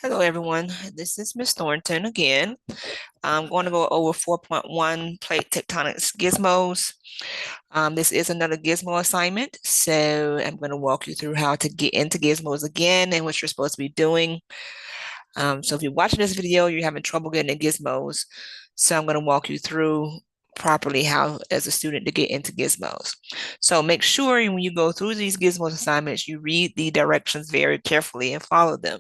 Hello, everyone. This is Miss Thornton again. I'm going to go over 4.1 plate tectonics gizmos. This is another gizmo assignment, so I'm going to walk you through how to get into gizmos again and what you're supposed to be doing. So if you're watching this video, you're having trouble getting in gizmos, so I'm going to walk you through properly how as a student to get into gizmos. So make sure when you go through these gizmos assignments, you read the directions very carefully and follow them.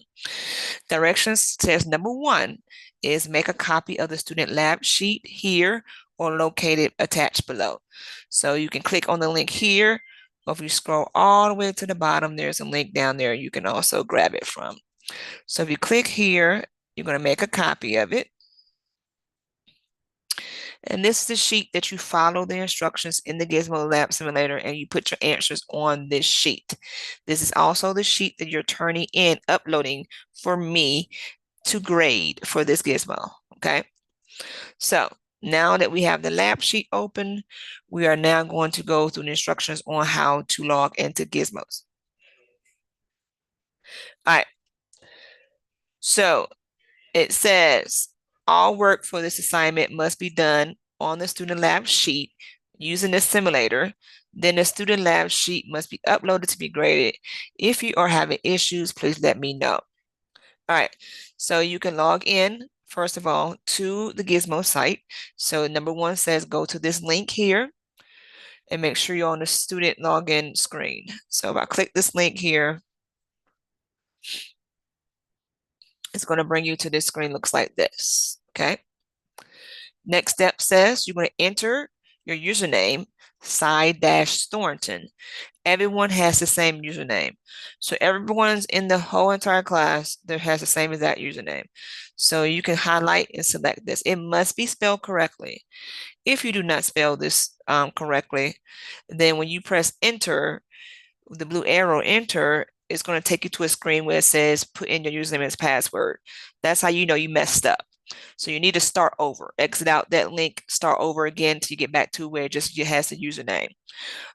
Directions says number one is make a copy of the student lab sheet here or located attached below. So you can click on the link here, or if you scroll all the way to the bottom, there's a link down there you can also grab it from. So if you click here, you're going to make a copy of it. And this is the sheet that you follow the instructions in the Gizmo Lab Simulator and you put your answers on this sheet. This is also the sheet that you're turning in, uploading for me to grade for this gizmo, okay? So now that we have the lab sheet open, we are now going to go through the instructions on how to log into gizmos. All right, so it says all work for this assignment must be done on the student lab sheet using the simulator. Then the student lab sheet must be uploaded to be graded. If you are having issues, please let me know. All right, so you can log in, first of all, to the Gizmo site. So number one says go to this link here and make sure you're on the student login screen. So if I click this link here, it's going to bring you to this screen, looks like this, okay? Next step says you're going to enter your username, Cy-Thornton. Everyone has the same username. So everyone's in the whole entire class that has the same exact username. So you can highlight and select this. It must be spelled correctly. If you do not spell this correctly, then when you press enter, the blue arrow enter, it's going to take you to a screen where it says put in your username as password. That's how you know you messed up. So you need to start over, exit out that link, start over again until you get back to where it just has the username.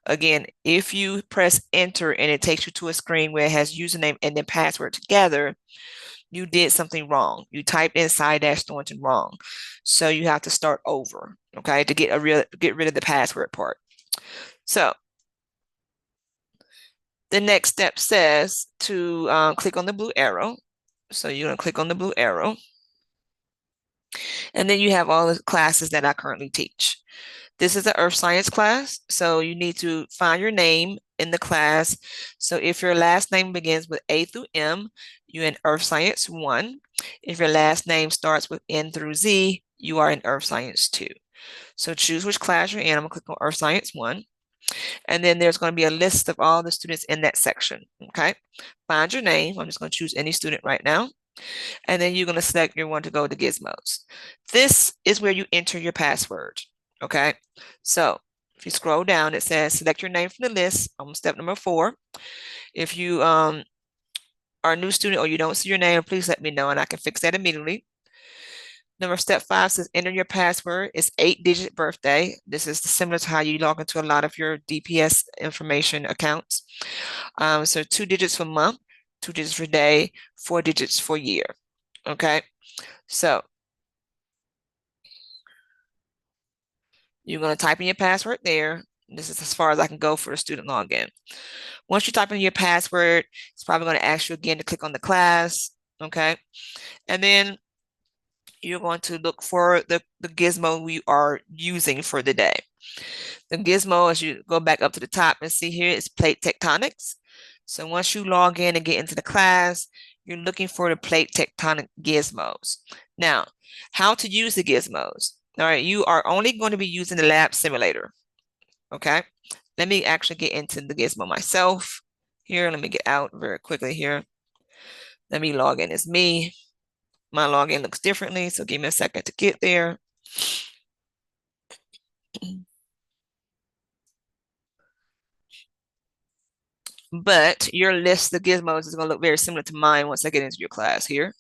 Again, if you press enter and it takes you to a screen where it has username and then password together, you did something wrong. You typed in Cy-Thornton wrong. So you have to start over, okay, to get rid of the password part. So the next step says to click on the blue arrow. So you're going to click on the blue arrow. And then you have all the classes that I currently teach. This is an earth science class, so you need to find your name in the class. So if your last name begins with A through M, you're in Earth Science 1. If your last name starts with N through Z, you are in Earth Science 2. So choose which class you're in. I'm going to click on Earth Science 1. And then there's going to be a list of all the students in that section, okay? Find your name. I'm just going to choose any student right now. And then you're going to select your one to go to Gizmos. This is where you enter your password. Okay, so if you scroll down, it says select your name from the list on step number 4. If you are a new student or you don't see your name, please let me know and I can fix that immediately. Step 5 says enter your password. It's 8-digit birthday. This is similar to how you log into a lot of your DPS information accounts. So 2 digits for month, 2 digits for day, 4 digits for year. Okay, so you're going to type in your password there. This is as far as I can go for the student login. Once you type in your password, it's probably going to ask you again to click on the class, okay? And then you're going to look for the gizmo we are using for the day. The gizmo, as you go back up to the top and see here, is plate tectonics. So once you log in and get into the class, you're looking for the plate tectonic gizmos. Now, how to use the gizmos? All right, you are only going to be using the lab simulator, okay? Let me actually get into the gizmo myself here. Let me get out very quickly here. Let me log in as me. My login looks differently, so give me a second to get there. But your list of gizmos is going to look very similar to mine once I get into your class here.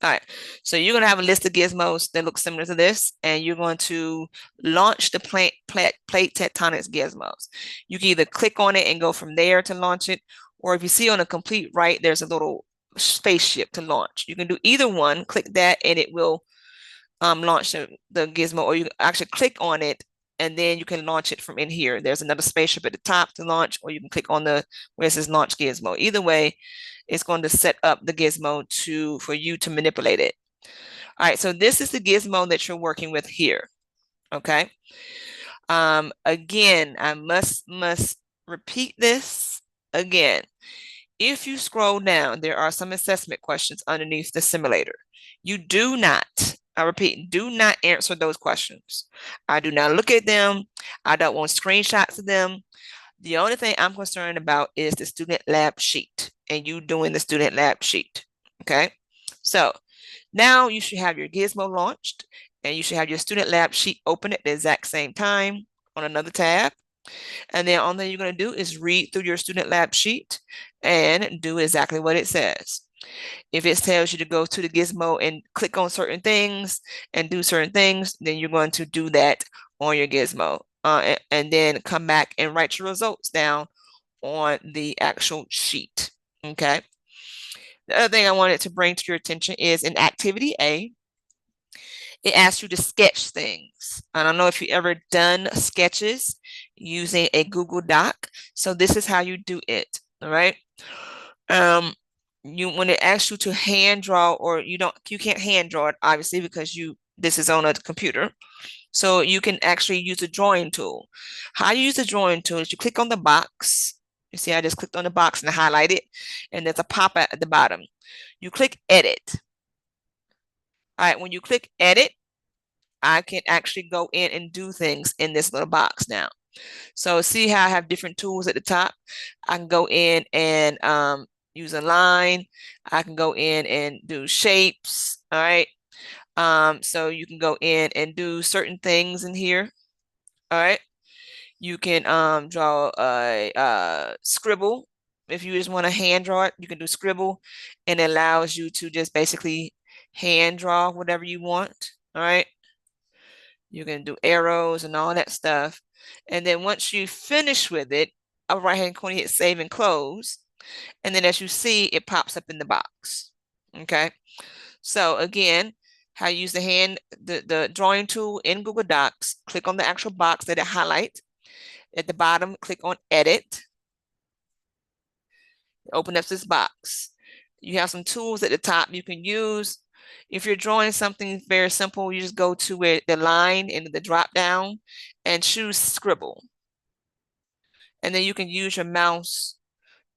All right, so you're going to have a list of gizmos that look similar to this, and you're going to launch the plate tectonics gizmos. You can either click on it and go from there to launch it, or if you see on the complete right, there's a little spaceship to launch. You can do either one, click that, and it will launch the gizmo, or you actually click on it and then you can launch it from in here. There's another spaceship at the top to launch, or you can click on the where it says launch gizmo. Either way, it's going to set up the gizmo for you to manipulate it. All right, so this is the gizmo that you're working with here. Okay. Again, I must repeat this again. If you scroll down, there are some assessment questions underneath the simulator. You do not, I repeat, do not answer those questions. I do not look at them. I don't want screenshots of them. The only thing I'm concerned about is the student lab sheet and you doing the student lab sheet. Okay. So now you should have your gizmo launched and you should have your student lab sheet open at the exact same time on another tab. And then all that you're going to do is read through your student lab sheet and do exactly what it says. If it tells you to go to the gizmo and click on certain things and do certain things, then you're going to do that on your gizmo. And then come back and write your results down on the actual sheet. Okay. The other thing I wanted to bring to your attention is in activity A, it asks you to sketch things. I don't know if you ever done sketches using a Google Doc. So this is how you do it. All right. When it asks you to hand draw, or you can't hand draw it obviously because this is on a computer. So you can actually use a drawing tool. How you use the drawing tool is you click on the box. You see, I just clicked on the box and highlight it, and there's a pop-up at the bottom. You click edit. All right, when you click edit, I can actually go in and do things in this little box now. So see how I have different tools at the top? I can go in and use a line. I can go in and do shapes. All right. So you can go in and do certain things in here. All right. You can draw a scribble. If you just want to hand draw it, you can do scribble, and it allows you to just basically hand draw whatever you want. All right. You can do arrows and all that stuff. And then once you finish with it, upper right hand corner, hit save and close. And then as you see, it pops up in the box. Okay. So again, how you use the drawing tool in Google Docs, click on the actual box that it highlights. At the bottom, click on edit. Open up this box. You have some tools at the top you can use. If you're drawing something very simple, you just go to the line in the drop down and choose scribble. And then you can use your mouse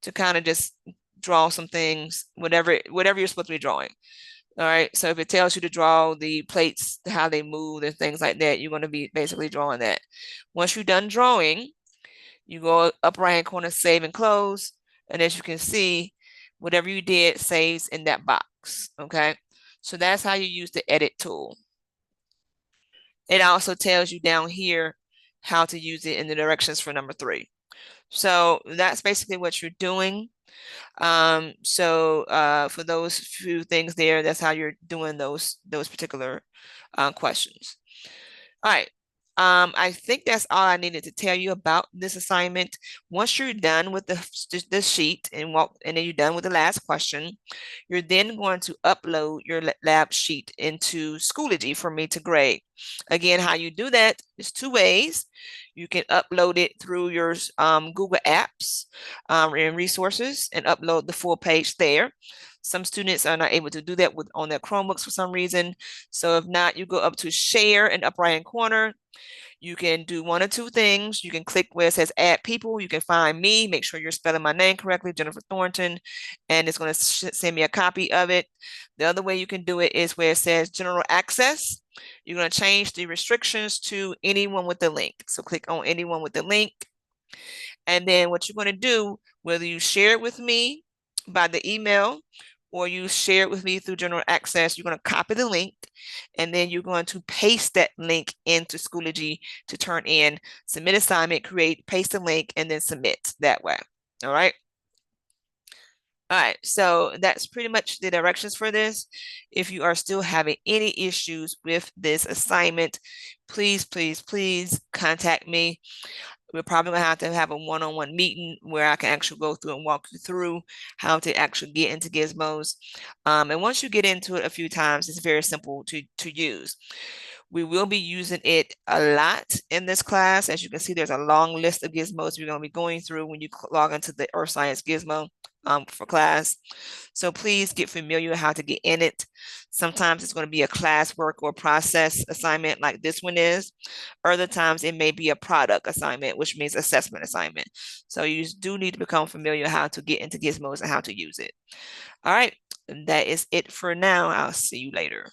to kind of just draw some things, whatever you're supposed to be drawing. All right. So if it tells you to draw the plates, how they move and things like that, you're going to be basically drawing that. Once you're done drawing, you go up right hand corner, save and close. And as you can see, whatever you did saves in that box. Okay. So that's how you use the edit tool. It also tells you down here how to use it in the directions for number 3. So that's basically what you're doing. For those few things there, that's how you're doing those particular questions. All right. I think that's all I needed to tell you about this assignment. Once you're done with the sheet and then you're done with the last question, you're then going to upload your lab sheet into Schoology for me to grade. Again, how you do that is 2 ways. You can upload it through your Google Apps and resources and upload the full page there. Some students are not able to do that on their Chromebooks for some reason. So if not, you go up to share in the upper right-hand corner. You can do one or two things. You can click where it says add people. You can find me, make sure you're spelling my name correctly, Jennifer Thornton, and it's going to send me a copy of it. The other way you can do it is where it says general access. You're going to change the restrictions to anyone with the link. So click on anyone with the link. And then what you're going to do, whether you share it with me by the email or you share it with me through general access, you're going to copy the link and then you're going to paste that link into Schoology to turn in, submit assignment, paste the link, and then submit that way. All right. All right, so that's pretty much the directions for this. If you are still having any issues with this assignment, please, please, please contact me. we're probably gonna have to have a one-on-one meeting where I can actually go through and walk you through how to actually get into Gizmos. And once you get into it a few times, it's very simple to use. We will be using it a lot in this class. As you can see, there's a long list of gizmos we're going to be going through when you log into the Earth Science Gizmo for class. So please get familiar with how to get in it. Sometimes it's going to be a classwork or process assignment like this one is. Other times it may be a product assignment, which means assessment assignment. So you do need to become familiar how to get into gizmos and how to use it. All right, that is it for now. I'll see you later.